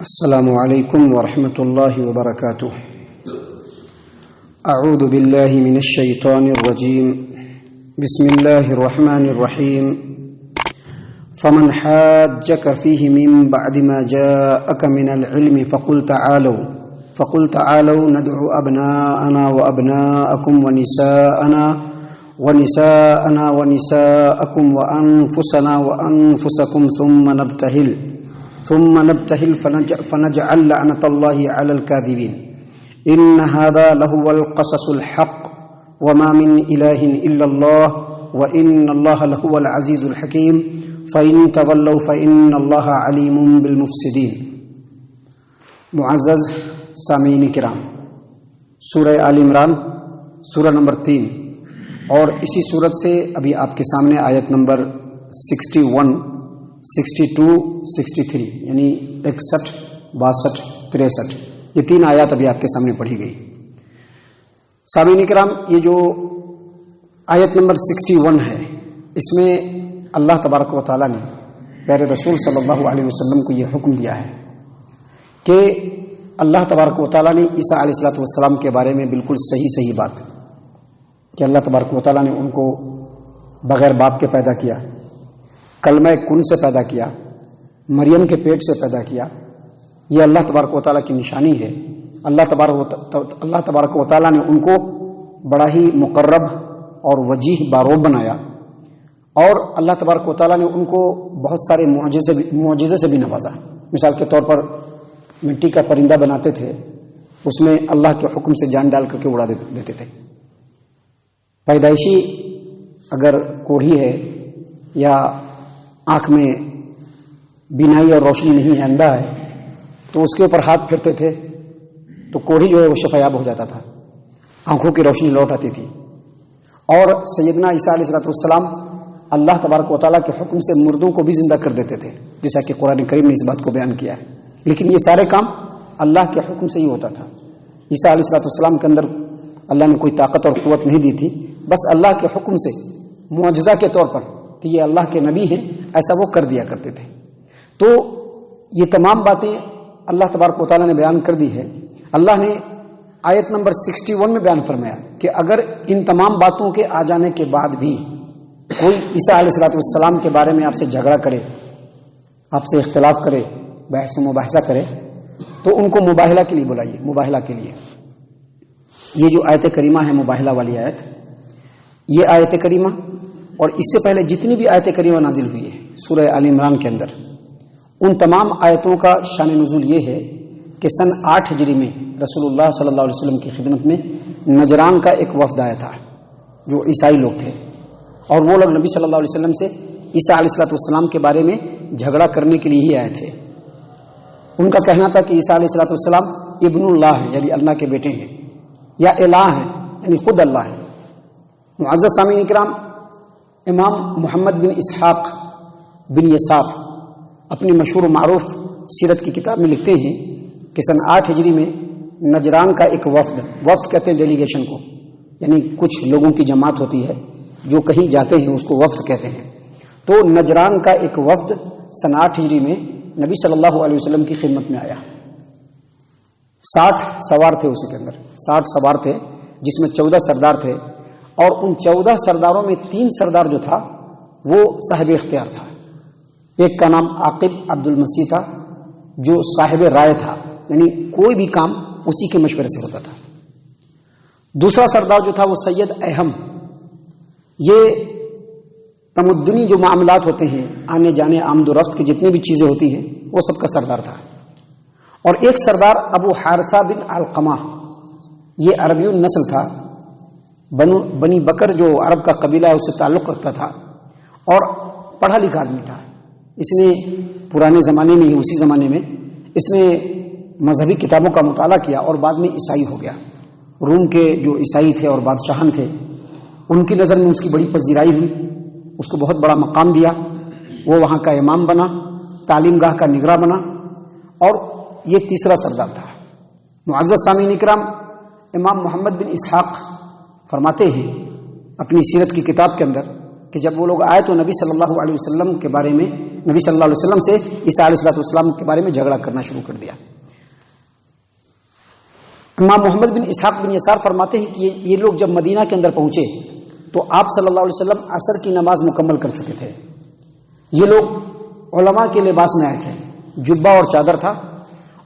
السلام علیکم ورحمۃ اللہ وبرکاتہ۔ اعوذ باللہ من الشیطان الرجیم، بسم اللہ الرحمن الرحیم۔ فمن حاجک فیہ من بعد ما جاءک من العلم فقل تعالوا ندعو ابناءنا وابناءکم ونساءنا ونساءکم وانفسنا وانفسکم ثم نبتهل فنجعل لعنة الله على الكاذبين إن هذا لهو القصص الحق وما من إله إلا الله وإن الله لهو العزيز الحكيم فإن تولوا فإن الله عليم بالمفسدين۔ معزز سامعین کرام، سورہ آل عمران سورہ نمبر 3 اور اسی سورت سے ابھی آپ کے سامنے آیت نمبر 61 62 63 یعنی 61 62 63 یہ تین آیات ابھی آپ کے سامنے پڑھی گئی۔ سامعین کرام، یہ جو آیت نمبر 61 ہے، اس میں اللہ تبارک و تعالیٰ نے پیارے رسول صلی اللہ علیہ وسلم کو یہ حکم دیا ہے کہ اللہ تبارک و تعالیٰ نے عیسیٰ علیہ الصلوۃ والسلام کے بارے میں بالکل صحیح بات کہ اللہ تبارک و تعالیٰ نے ان کو بغیر باپ کے پیدا کیا، کلمہ کن سے پیدا کیا، مریم کے پیٹ سے پیدا کیا۔ یہ اللہ تبارک و تعالیٰ کی نشانی ہے۔ اللہ تبارک و تعالیٰ نے ان کو بڑا ہی مقرب اور وجیح باروب بنایا، اور اللہ تبارک و تعالیٰ نے ان کو بہت سارے معجزے سے بھی نوازا۔ مثال کے طور پر مٹی کا پرندہ بناتے تھے، اس میں اللہ کے حکم سے جان ڈال کر کے اڑا دیتے تھے۔ پیدائشی اگر کوڑھی ہے یا آنکھ میں بینائی اور روشنی نہیں ہے، اندھا ہے، تو اس کے اوپر ہاتھ پھیرتے تھے تو کوڑھی جو ہے وہ شفایاب ہو جاتا تھا، آنکھوں کی روشنی لوٹ آتی تھی۔ اور سیدنا عیسیٰ علیہ الصلوۃ والسلام اللہ تبارک و تعالیٰ کے حکم سے مردوں کو بھی زندہ کر دیتے تھے، جیسا کہ قرآن کریم نے اس بات کو بیان کیا ہے۔ لیکن یہ سارے کام اللہ کے حکم سے ہی ہوتا تھا۔ عیسیٰ علیہ الصلوۃ والسلام کے اندر اللہ نے کوئی طاقت اور قوت نہیں دی تھی، بس اللہ کے حکم سے معجزہ کے طور پر کہ یہ اللہ کے نبی ہیں ایسا وہ کر دیا کرتے تھے۔ تو یہ تمام باتیں اللہ تبارک و تعالیٰ نے بیان کر دی ہے۔ اللہ نے آیت نمبر 61 میں بیان فرمایا کہ اگر ان تمام باتوں کے آ جانے کے بعد بھی کوئی عیسیٰ علیہ الصلوۃ والسلام کے بارے میں آپ سے جھگڑا کرے، آپ سے اختلاف کرے، بحث و مباحثہ کرے، تو ان کو مباہلہ کے لیے بلائیے، مباہلہ کے لیے۔ یہ جو آیت کریمہ ہے مباہلہ والی آیت، یہ آیت کریمہ اور اس سے پہلے جتنی بھی آیت کریمہ نازل ہوئی ہے سورہ آل عمران کے اندر، ان تمام آیتوں کا شان نزول یہ ہے کہ سن 8 ہجری میں رسول اللہ صلی اللہ علیہ وسلم کی خدمت میں نجران کا ایک وفد آیا تھا جو عیسائی لوگ تھے، اور وہ لوگ نبی صلی اللہ علیہ وسلم سے عیسیٰ علیہ الصلوۃ والسلام کے بارے میں جھگڑا کرنے کے لیے ہی آئے تھے۔ ان کا کہنا تھا کہ عیسیٰ علیہ الصلوۃ والسلام ابن اللہ ہے، یعنی اللہ کے بیٹے ہیں، یا الہ ہیں، یعنی خود اللہ ہے۔ معزز سامعین کرام، امام محمد بن اسحاق بن یساف اپنی مشہور و معروف سیرت کی کتاب میں لکھتے ہیں کہ سن 8 ہجری میں نجران کا ایک وفد کہتے ہیں ڈیلیگیشن کو، یعنی کچھ لوگوں کی جماعت ہوتی ہے جو کہیں جاتے ہیں، اس کو وفد کہتے ہیں۔ تو نجران کا ایک وفد سن 8 ہجری میں نبی صلی اللہ علیہ وسلم کی خدمت میں آیا۔ 60 سوار تھے، اس کے اندر 60 سوار تھے، جس میں 14 سردار تھے، اور ان 14 سرداروں میں 3 سردار جو تھا وہ صاحب اختیار تھا۔ ایک کا نام عاقب عبد المسیح تھا جو صاحب رائے تھا، یعنی کوئی بھی کام اسی کے مشورے سے ہوتا تھا۔ دوسرا سردار جو تھا وہ سید اہم، یہ تمدنی جو معاملات ہوتے ہیں، آنے جانے آمد و رفت کی جتنی بھی چیزیں ہوتی ہیں، وہ سب کا سردار تھا۔ اور ایک سردار ابو حارثہ بن علقمہ، یہ عربی النسل تھا، بنی بکر جو عرب کا قبیلہ ہے اس سے تعلق رکھتا تھا، اور پڑھا لکھا آدمی تھا۔ اس نے پرانے زمانے میں ہی، اسی زمانے میں اس نے مذہبی کتابوں کا مطالعہ کیا اور بعد میں عیسائی ہو گیا۔ روم کے جو عیسائی تھے اور بادشاہان تھے، ان کی نظر میں اس کی بڑی پذیرائی ہوئی، اس کو بہت بڑا مقام دیا، وہ وہاں کا امام بنا، تعلیم گاہ کا نگراں بنا، اور یہ تیسرا سردار تھا۔ معزز سامعین اکرام، امام محمد بن اسحاق فرماتے ہیں اپنی سیرت کی کتاب کے اندر کہ جب وہ لوگ آئے تو نبی صلی اللہ علیہ وسلم کے بارے میں نبی صلی اللہ علیہ وسلم سے عیسیٰ علیہ السلام کے بارے میں جھگڑا کرنا شروع کر دیا۔ امام محمد بن اسحاق بن یسار فرماتے ہیں کہ یہ لوگ جب مدینہ کے اندر پہنچے تو آپ صلی اللہ علیہ وسلم عصر کی نماز مکمل کر چکے تھے۔ یہ لوگ علماء کے لباس میں آئے تھے، جبہ اور چادر تھا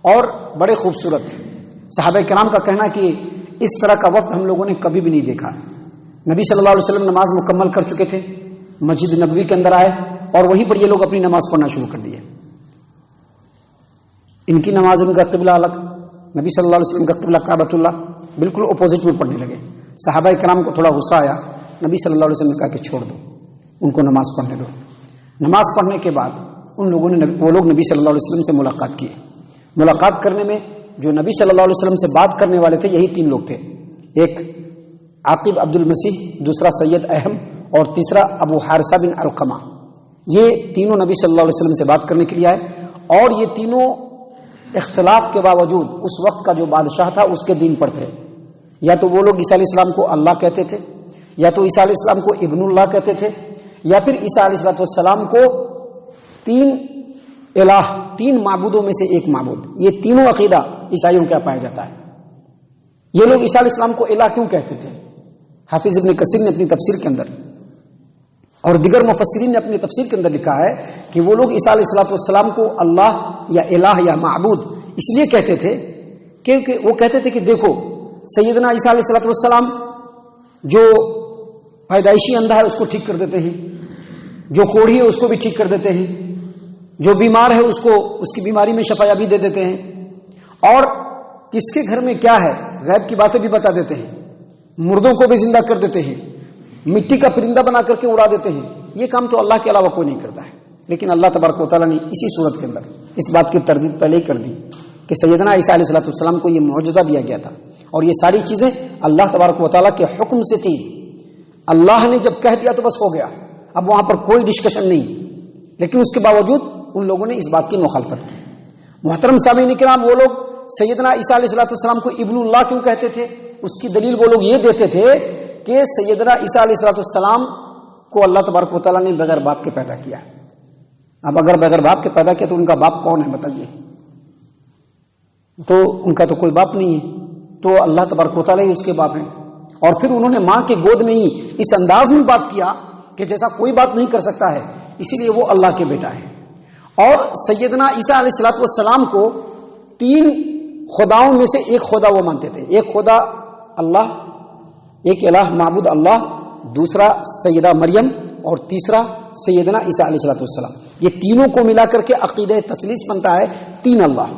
اور بڑے خوبصورت تھے۔ صحابہ کرام کا کہنا کہ اس طرح کا وفد ہم لوگوں نے کبھی بھی نہیں دیکھا۔ نبی صلی اللہ علیہ وسلم نماز مکمل کر چکے تھے، مسجد نبوی کے اندر آئے اور وہیں پر یہ لوگ اپنی نماز پڑھنا شروع کر دیے۔ ان کی نماز، ان کا قبلہ الگ، نبی صلی اللہ علیہ وسلم کا قبلہ کعبۃ اللہ، بالکل اپوزٹ میں پڑھنے لگے۔ صحابہ کرام کو تھوڑا غصہ آیا، نبی صلی اللہ علیہ وسلم نے کہا کہ چھوڑ دو، ان کو نماز پڑھنے دو۔ نماز پڑھنے کے بعد ان لوگوں نے وہ لوگ نبی صلی اللہ علیہ وسلم سے ملاقات کی۔ ملاقات کرنے میں جو نبی صلی اللہ علیہ وسلم سے بات کرنے والے تھے یہی تین لوگ تھے، ایک عاقب عبد المسیح، دوسرا سید احم اور تیسرا ابو حارثہ بن علقمہ۔ یہ تینوں نبی صلی اللہ علیہ وسلم سے بات کرنے کے لیے آئے اور یہ تینوں اختلاف کے باوجود اس وقت کا جو بادشاہ تھا اس کے دین پر تھے۔ یا تو وہ لوگ عیسیٰ علیہ السلام کو اللہ کہتے تھے، یا تو عیسیٰ علیہ السلام کو ابن اللہ کہتے تھے، یا پھر عیسیٰ علیہ السلام کو تین الہ، تین معبودوں میں سے ایک معبود۔ یہ تینوں عقیدہ عیسائیوں کا پایا جاتا ہے۔ یہ لوگ عیسیٰ علیہ السلام کو الہ کیوں کہتے تھے؟ حافظ ابن کثیر نے اپنی تفسیر کے اندر اور دیگر مفسرین نے اپنی تفسیر کے اندر لکھا ہے کہ وہ لوگ عیسیٰ علیہ السلام کو اللہ یا الہ یا معبود اس لیے کہتے تھے کیونکہ وہ کہتے تھے کہ دیکھو سیدنا عیسیٰ علیہ السلام جو پیدائشی اندھا ہے اس کو ٹھیک کر دیتے ہیں، جو کوڑھی ہے اس کو بھی ٹھیک کر دیتے ہیں، جو بیمار ہے اس کو اس کی بیماری میں شفایابی دے دیتے ہیں، اور کس کے گھر میں کیا ہے غیب کی باتیں بھی بتا دیتے ہیں، مردوں کو بھی زندہ کر دیتے ہیں، مٹی کا پرندہ بنا کر کے اڑا دیتے ہیں۔ یہ کام تو اللہ کے علاوہ کوئی نہیں کرتا ہے، لیکن اللہ تبارک و تعالیٰ نے اسی صورت کے اندر اس بات کی تردید پہلے ہی کر دی کہ سیدنا عیسیٰ علیہ السلام کو یہ معجزہ دیا گیا تھا اور یہ ساری چیزیں اللہ تبارک و تعالیٰ کے حکم سے تھی۔ اللہ نے جب کہہ دیا تو بس ہو گیا، اب وہاں پر کوئی ڈسکشن نہیں، لیکن اس کے باوجود ان لوگوں نے اس بات کی مخالفت کی۔ محترم سامعین کرام، وہ لوگ سیدنا عیسیٰ علیہ السلام کو ابن اللہ کیوں کہتے تھے؟ اس کی دلیل وہ لوگ یہ دیتے تھے کہ سیدنا عیسیٰ علیہ السلام کو اللہ تبارک و تعالیٰ نے بغیر باپ کے پیدا کیا۔ اب اگر بغیر باپ کے پیدا کیا تو ان کا باپ کون ہے بتائیے؟ تو ان کا تو کوئی باپ نہیں ہے، تو اللہ تبارک و تعالیٰ ہی اس کے باپ ہیں۔ اور پھر انہوں نے ماں کے گود میں ہی اس انداز میں بات کیا کہ جیسا کوئی بات نہیں کر سکتا ہے، اسی لیے وہ اللہ کے بیٹا ہے۔ اور سیدنا عیسیٰ علیہ السلام کو تین خداؤں میں سے ایک خدا وہ مانتے تھے، ایک خدا اللہ، ایک الہ معبود اللہ، دوسرا سیدہ مریم اور تیسرا سیدنا عیسیٰ علیہ السلام۔ یہ تینوں کو ملا کر کے عقیدہ تثلیث بنتا ہے، تین اللہ۔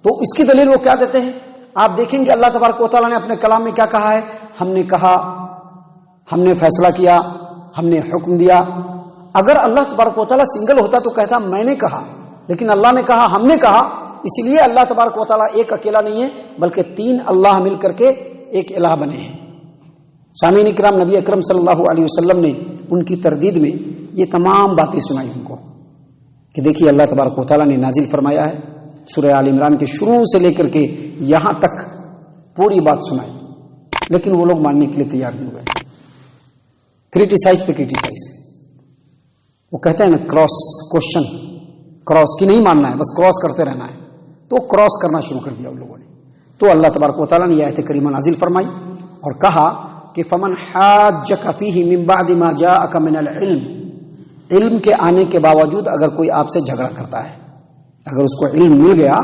تو اس کی دلیل وہ کیا دیتے ہیں؟ آپ دیکھیں گے اللہ تبارک و تعالیٰ نے اپنے کلام میں کیا کہا ہے، ہم نے کہا، ہم نے فیصلہ کیا، ہم نے حکم دیا۔ اگر اللہ تبارک و تعالیٰ سنگل ہوتا تو کہتا میں نے کہا، لیکن اللہ نے کہا ہم نے کہا، اس لیے اللہ تبارک و تعالیٰ ایک اکیلا نہیں ہے بلکہ تین اللہ مل کر کے ایک الہ بنے ہیں۔ سامعین کرام، نبی اکرم صلی اللہ علیہ وسلم نے ان کی تردید میں یہ تمام باتیں سنائی ان کو کہ دیکھیے اللہ تبارک و تعالیٰ نے نازل فرمایا ہے، سورہ آل عمران کے شروع سے لے کر کے یہاں تک پوری بات سنائی، لیکن وہ لوگ ماننے کے لیے تیار نہیں ہوئے۔ کریٹیسائز پہ کریٹیسائز، وہ کہتے ہیں نا کراس کوشچن، کراس کی نہیں ماننا ہے، بس کراس کرتے رہنا ہے، تو کراس کرنا شروع کر دیا ان لوگوں نے۔ تو اللہ تبارک و تعالیٰ نے یہ آیت کریمہ نازل فرمائی اور کہا کہ فمن حاجک فیہ من بعد ما جاءک من العلم، علم کے آنے کے باوجود اگر کوئی آپ سے جھگڑا کرتا ہے، اگر اس کو علم مل گیا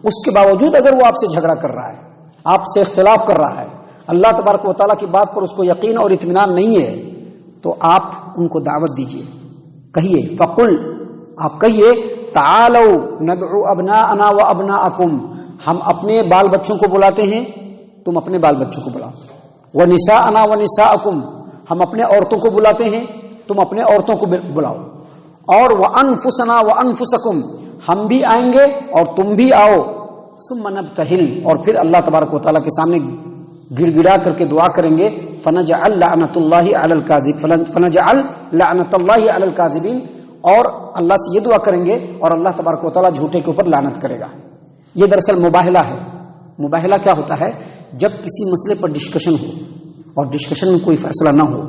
اس کے باوجود اگر وہ آپ سے جھگڑا کر رہا ہے، آپ سے اختلاف کر رہا ہے، اللہ تبارک و تعالیٰ کی بات پر اس کو یقین اور اطمینان نہیں ہے، تو آپ ان کو دعوت دیجیے، کہیے فقل، آپ کہیے تعالوا ندعو ابناءنا وابناءکم، ہم اپنے بال بچوں کو بلاتے ہیں، تم اپنے بال بچوں کو بلاؤ، ونساءنا ونساءکم، ہم اپنے عورتوں کو بلاتے ہیں، تم اپنے عورتوں کو بلاؤ، اور وانفسنا وانفسکم، ہم بھی آئیں گے اور تم بھی آؤ، ثم نبتہل، اور پھر اللہ تبارک و تعالیٰ کے سامنے گڑ گڑا کر کے دعا کریں گے، فنجعل لعنت اللہ علی الکاذبین، فنجعل لعنت اللہ علی الکاذبین، اور اللہ سے یہ دعا کریں گے اور اللہ تبارک و تعالیٰ جھوٹے کے اوپر لعنت کرے گا۔ یہ دراصل مباہلہ ہے۔ مباہلہ کیا ہوتا ہے؟ جب کسی مسئلے پر ڈسکشن ہو اور ڈسکشن میں کوئی فیصلہ نہ ہو،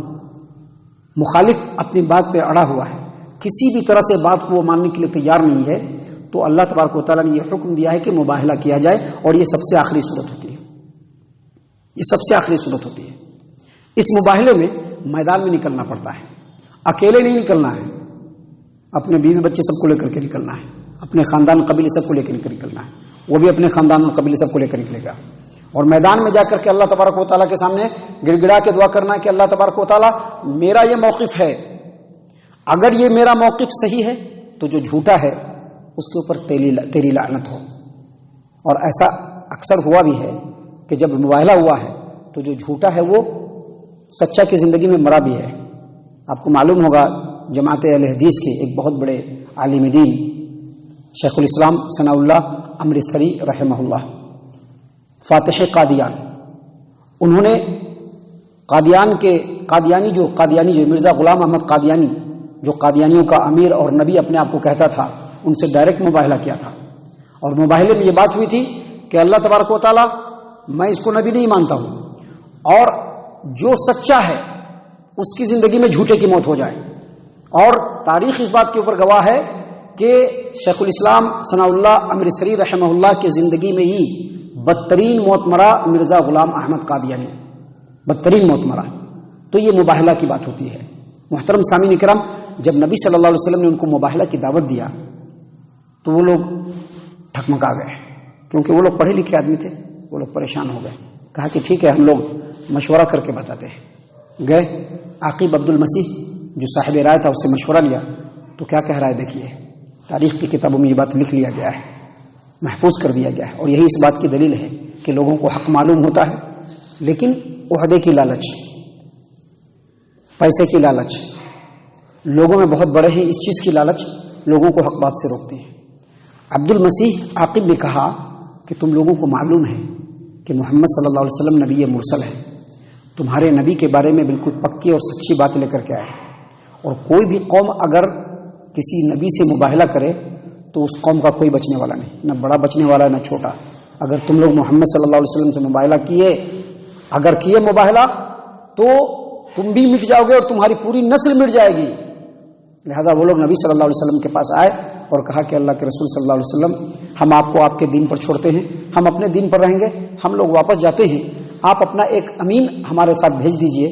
مخالف اپنی بات پہ اڑا ہوا ہے، کسی بھی طرح سے بات کو وہ ماننے کے لیے تیار نہیں ہے، تو اللہ تبارک و تعالیٰ نے یہ حکم دیا ہے کہ مباہلہ کیا جائے، اور یہ سب سے آخری صورت ہوتی ہے، یہ سب سے آخری صورت ہوتی ہے۔ اس مباہلے میں میدان میں نکلنا پڑتا ہے، اکیلے نہیں نکلنا ہے، اپنے بیوی بچے سب کو لے کر کے نکلنا ہے، اپنے خاندان قبیلے سب کو لے کر نکلنا ہے، وہ بھی اپنے خاندان اور قبیلے سب کو لے کر نکلے گا، اور میدان میں جا کر کے اللہ تبارک و تعالیٰ کے سامنے گڑ گڑا کے دعا کرنا ہے کہ اللہ تبارک و تعالیٰ میرا یہ موقف ہے، اگر یہ میرا موقف صحیح ہے تو جو جھوٹا ہے اس کے اوپر تیری لعنت ہو۔ اور ایسا اکثر ہوا بھی ہے کہ جب مباہلہ ہوا ہے تو جو جھوٹا ہے وہ سچا کی زندگی میں مرا بھی ہے۔ آپ کو معلوم ہوگا جماعت اہل حدیث کے ایک بہت بڑے عالم دین شیخ الاسلام ثناء اللہ امرتسری رحمہ اللہ، فاتح قادیان، انہوں نے قادیانی جو مرزا غلام احمد قادیانی جو قادیانیوں کا امیر اور نبی اپنے آپ کو کہتا تھا، ان سے ڈائریکٹ مباہلہ کیا تھا، اور مباہلے میں یہ بات ہوئی تھی کہ اللہ تبارک و تعالیٰ میں اس کو نبی نہیں مانتا ہوں، اور جو سچا ہے اس کی زندگی میں جھوٹے کی موت ہو جائے۔ اور تاریخ اس بات کے اوپر گواہ ہے کہ شیخ الاسلام ثناء اللہ امرتسری رحمہ اللہ کی زندگی میں ہی بدترین موت مرا مرزا غلام احمد قادیانی، بدترین موت مرا۔ تو یہ مباہلہ کی بات ہوتی ہے۔ محترم سامعین کرام، جب نبی صلی اللہ علیہ وسلم نے ان کو مباہلہ کی دعوت دیا تو وہ لوگ ٹھکمکا گئے، کیونکہ وہ لوگ پڑھے لکھے آدمی تھے، وہ لوگ پریشان ہو گئے، کہا کہ ٹھیک ہے ہم لوگ مشورہ کر کے بتاتے ہیں۔ گئے عاقب عبد المسیح جو صاحب رائے تھا، اس سے مشورہ لیا تو کیا کہہ رہا ہے دیکھیے، تاریخ کی کتابوں میں یہ بات لکھ لیا گیا ہے، محفوظ کر دیا گیا ہے، اور یہی اس بات کی دلیل ہے کہ لوگوں کو حق معلوم ہوتا ہے لیکن عہدے کی لالچ، پیسے کی لالچ لوگوں میں بہت بڑے ہیں، اس چیز کی لالچ لوگوں کو حق بات سے روکتی ہے۔ عبد المسیح عاقب نے کہا کہ تم لوگوں کو معلوم ہے کہ محمد صلی اللہ علیہ وسلم نبی مرسل ہے، تمہارے نبی کے بارے میں بالکل پکی اور سچی بات لے کر کے آئے، اور کوئی بھی قوم اگر کسی نبی سے مباہلہ کرے تو اس قوم کا کوئی بچنے والا نہیں، نہ بڑا بچنے والا نہ چھوٹا۔ اگر تم لوگ محمد صلی اللہ علیہ وسلم سے مباہلہ کیے مباہلہ تو تم بھی مٹ جاؤ گے اور تمہاری پوری نسل مٹ جائے گی۔ لہٰذا وہ لوگ نبی صلی اللہ علیہ وسلم کے پاس آئے اور کہا کہ اللہ کے رسول صلی اللہ علیہ وسلم، ہم آپ کو آپ کے دین پر چھوڑتے ہیں، ہم اپنے دین پر رہیں گے، ہم لوگ واپس جاتے ہیں، آپ اپنا ایک امین ہمارے ساتھ بھیج دیجئے،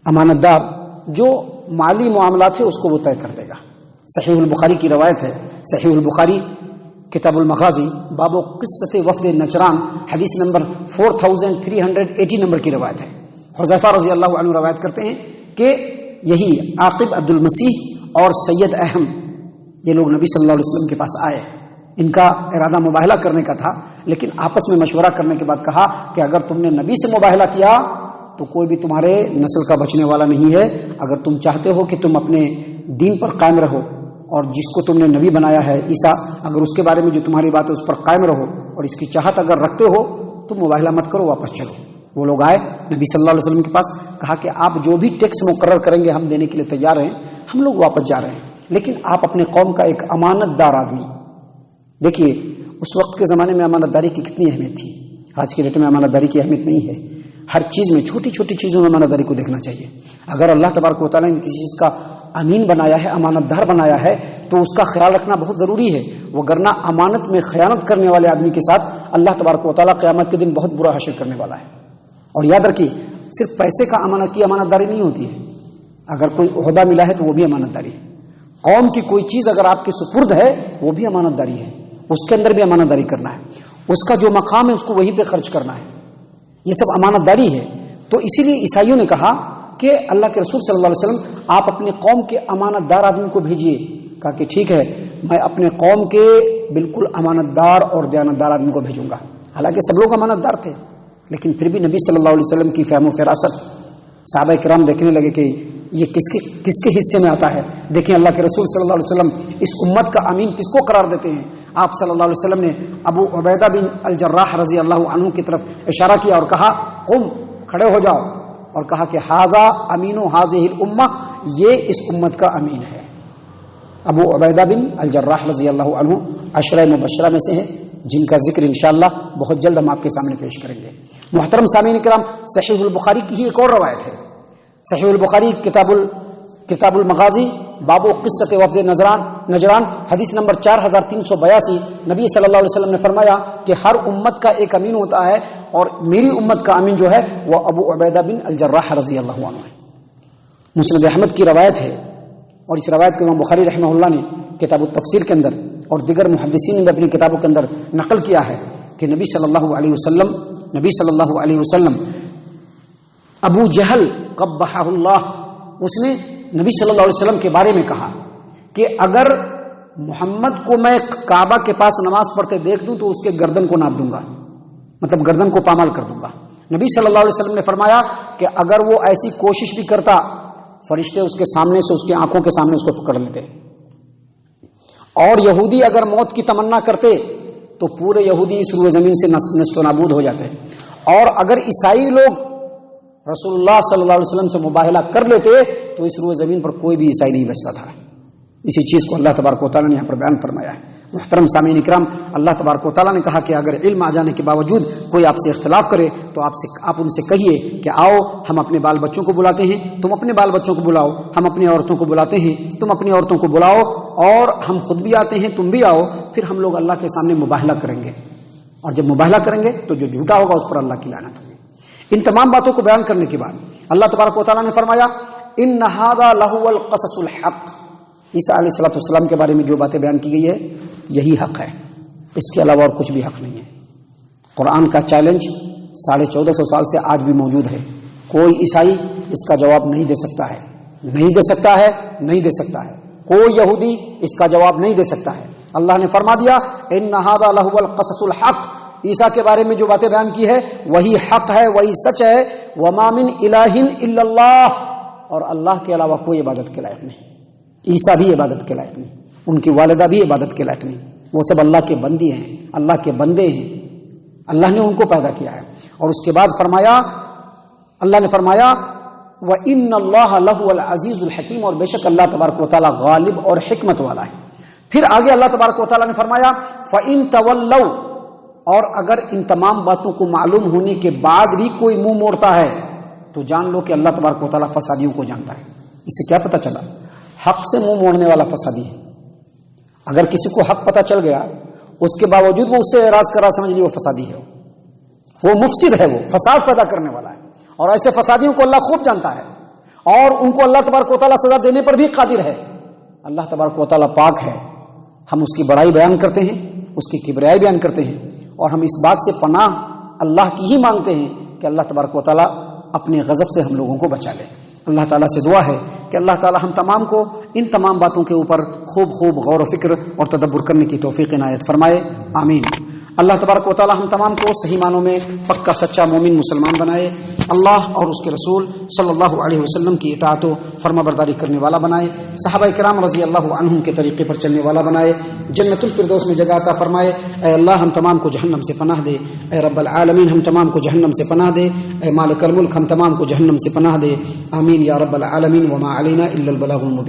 امانت دار، جو مالی معاملات ہے اس کو وہ طے کر دے گا۔ صحیح البخاری کی روایت ہے، صحیح البخاری کتاب المغازی باب قصۃ وفد نجران، حدیث نمبر 4380 نمبر کی روایت ہے۔ حذیفہ رضی اللہ عنہ روایت کرتے ہیں کہ یہی عاقب عبد المسیح اور سید احم، یہ لوگ نبی صلی اللہ علیہ وسلم کے پاس آئے، ان کا ارادہ مباہلہ کرنے کا تھا، لیکن آپس میں مشورہ کرنے کے بعد کہا کہ اگر تم نے نبی سے مباہلہ کیا تو کوئی بھی تمہارے نسل کا بچنے والا نہیں ہے، اگر تم چاہتے ہو کہ تم اپنے دین پر قائم رہو اور جس کو تم نے نبی بنایا ہے عیسیٰ، اگر اس کے بارے میں جو تمہاری بات ہے اس پر قائم رہو اور اس کی چاہت اگر رکھتے ہو تو مباہلہ مت کرو، واپس چلو۔ وہ لوگ آئے نبی صلی اللہ علیہ وسلم کے پاس، کہا کہ آپ جو بھی ٹیکس مقرر کریں گے ہم دینے کے لیے تیار ہیں، ہم لوگ واپس جا رہے ہیں، لیکن آپ اپنے قوم کا ایک امانت دار آدمی۔ دیکھیے اس وقت کے زمانے میں امانت داری کی کتنی اہمیت تھی، آج کے ڈیٹ میں امانت داری کی اہمیت نہیں ہے۔ ہر چیز میں، چھوٹی چھوٹی چیزوں میں امانت داری کو دیکھنا چاہیے۔ اگر اللہ تبارک و تعالیٰ نے کسی چیز کا امین بنایا ہے، امانت دار بنایا ہے، تو اس کا خیال رکھنا بہت ضروری ہے، وگرنہ امانت میں خیانت کرنے والے آدمی کے ساتھ اللہ تبارک و تعالیٰ قیامت کے دن بہت برا حشر کرنے والا ہے۔ اور یاد رکھیے صرف پیسے کا امانت داری نہیں ہوتی ہے، اگر کوئی عہدہ ملا ہے تو وہ بھی امانت داری ہے۔ قوم کی کوئی چیز اگر آپ کے سپرد ہے وہ بھی امانت داری ہے، اس کے اندر بھی امانت داری کرنا ہے، اس کا جو مقام ہے اس کو وہیں پہ خرچ کرنا ہے، یہ سب امانت داری ہے۔ تو اسی لیے عیسائیوں نے کہا کہ اللہ کے رسول صلی اللہ علیہ وسلم آپ اپنے قوم کے امانت دار آدمی کو بھیجیے، کہا کہ ٹھیک ہے میں اپنے قوم کے بالکل امانت دار اور دیانت دار آدمی کو بھیجوں گا۔ حالانکہ سب لوگ امانت دار تھے، لیکن پھر بھی نبی صلی اللہ علیہ وسلم کی فہم و فراست صحابہ کرام دیکھنے لگے کہ یہ کس کے حصے میں آتا ہے۔ دیکھیں اللہ کے رسول صلی اللہ علیہ وسلم اس امت کا امین کس کو قرار دیتے ہیں۔ آپ صلی اللہ علیہ وسلم نے ابو عبیدہ بن الجراح رضی اللہ عنہ کی طرف اشارہ کیا اور کہا قم، کھڑے ہو جاؤ، اور کہا کہ ھذا امین ھذہ الامہ، یہ اس امت کا امین ہے۔ ابو عبیدہ بن الجراح رضی اللہ عنہ عشرہ مبشرہ میں سے ہیں، جن کا ذکر انشاءاللہ بہت جلد ہم آپ کے سامنے پیش کریں گے۔ محترم سامعین کرام، صحیح البخاری کی ہی ایک اور روایت ہے، صحیح البخاری کتاب المغازی باب قصۃ وفد نجران حدیث نمبر 4382 نبی صلی اللہ علیہ وسلم نے فرمایا کہ ہر امت کا ایک امین ہوتا ہے اور میری امت کا امین جو ہے وہ ابو عبیدہ بن الجراح رضی اللہ عنہ ہے۔ مسند احمد کی روایت ہے اور اس روایت کو امام بخاری رحمہ اللہ نے کتاب التفسیر کے اندر اور دیگر محدثین نے بھی اپنی کتابوں کے اندر نقل کیا ہے کہ نبی صلی اللہ علیہ وسلم ابو جہل قبحہ اللہ، اس نے نبی صلی اللہ علیہ وسلم کے بارے میں کہا کہ اگر محمد کو میں کعبہ کے پاس نماز پڑھتے دیکھ دوں تو اس کے گردن کو ناپ دوں گا، مطلب گردن کو پامال کر دوں گا۔ نبی صلی اللہ علیہ وسلم نے فرمایا کہ اگر وہ ایسی کوشش بھی کرتا فرشتے اس کے سامنے سے اس کی آنکھوں کے سامنے اس کو پکڑ لیتے، اور یہودی اگر موت کی تمنا کرتے تو پورے یہودی اس روئے زمین سے نست و نابود ہو جاتے، اور اگر عیسائی لوگ رسول اللہ صلی اللہ علیہ وسلم سے مباہلہ کر لیتے تو اس روئے زمین پر کوئی بھی عیسائی نہیں بچتا تھا۔ اسی چیز کو اللہ تبارک و تعالیٰ نے یہاں پر بیان فرمایا ہے۔ محترم سامعین اکرام، اللہ تبارک و تعالیٰ نے کہا کہ اگر علم آ جانے کے باوجود کوئی آپ سے اختلاف کرے تو آپ ان سے کہیے کہ آؤ ہم اپنے بال بچوں کو بلاتے ہیں، تم اپنے بال بچوں کو بلاؤ، ہم اپنی عورتوں کو بلاتے ہیں، تم اپنی عورتوں کو بلاؤ، اور ہم خود بھی آتے ہیں تم بھی آؤ، پھر ہم لوگ اللہ کے سامنے مباہلہ کریں گے، اور جب مباہلہ کریں گے تو جو جھوٹا ہوگا اس پر اللہ کی لعنت ہوگی۔ ان تمام باتوں کو بیان کرنے کے بعد اللہ تبارک و تعالیٰ نے فرمایا ان ھذا لہو القصص الحق، عیسیٰ علیہ الصلوۃ والسلام کے بارے میں جو باتیں بیان کی گئی ہے یہی حق ہے، اس کے علاوہ اور کچھ بھی حق نہیں ہے۔ قرآن کا چیلنج 1450 سال سے آج بھی موجود ہے، کوئی عیسائی اس کا جواب نہیں دے سکتا ہے، نہیں دے سکتا ہے، نہیں دے سکتا ہے، کوئی یہودی اس کا جواب نہیں دے سکتا ہے۔ اللہ نے فرما دیا ان ھذا لہو القصص الحق، عیسیٰ کے بارے میں جو باتیں بیان کی ہے وہی حق ہے، وہی سچ ہے۔ وما من الہ الا اللہ، اور اللہ کے علاوہ کوئی عبادت کے لائق نہیں، عیسیٰ بھی عبادت کے لائق نہیں، ان کی والدہ بھی عبادت کے لائق نہیں، وہ سب اللہ کے بندی ہیں، اللہ کے بندے ہیں، اللہ نے ان کو پیدا کیا ہے۔ اور اس کے بعد فرمایا، اللہ نے فرمایا وَإِنَّ اللَّهَ لَهُوَ الْعَزِيزُ الْحَكِيمُ، اور بے شک اللہ تبارک و تعالیٰ غالب اور حکمت والا ہے۔ پھر آگے اللہ تبارک و تعالیٰ نے فرمایا فَإِن تَوَلَّوْا، اور اگر ان تمام باتوں کو معلوم ہونے کے بعد بھی کوئی منہ موڑتا ہے تو جان لو کہ اللہ تبارک و تعالیٰ فسادیوں کو جانتا ہے۔ اس سے کیا پتہ چلا؟ حق سے منہ موڑنے والا فسادی ہے۔ اگر کسی کو حق پتہ چل گیا اس کے باوجود وہ اس سے اعراض کرا، سمجھ لیے وہ فسادی ہے، وہ مفسد ہے، وہ فساد پیدا کرنے والا ہے، اور ایسے فسادیوں کو اللہ خوب جانتا ہے، اور ان کو اللہ تبارک و تعالیٰ سزا دینے پر بھی قادر ہے۔ اللہ تبارک و تعالیٰ پاک ہے، ہم اس کی بڑائی بیان کرتے ہیں، اس کی کبریائی بیان کرتے ہیں، اور ہم اس بات سے پناہ اللہ کی ہی مانگتے ہیں کہ اللہ تبارک و تعالیٰ اپنے غضب سے ہم لوگوں کو بچا لے۔ اللہ تعالیٰ سے دعا ہے کہ اللہ تعالیٰ ہم تمام کو ان تمام باتوں کے اوپر خوب غور و فکر اور تدبر کرنے کی توفیق عنایت فرمائے، آمین۔ اللہ تبارک و تعالیٰ ہم تمام کو صحیح معنوں میں پکا سچا مومن مسلمان بنائے، اللہ اور اس کے رسول صلی اللہ علیہ وسلم کی اطاعت و فرما برداری کرنے والا بنائے، صحابہ کرام رضی اللہ عنہم کے طریقے پر چلنے والا بنائے، جنت الفردوس میں جگہ عطا فرمائے۔ اے اللہ ہم تمام کو جہنم سے پناہ دے، اے رب العالمین ہم تمام کو جہنم سے پناہ دے، اے مالک الملک ہم تمام کو جہنم سے پناہ دے، آمین یا رب العالمین۔ وما علینا الا البلاغ المبین۔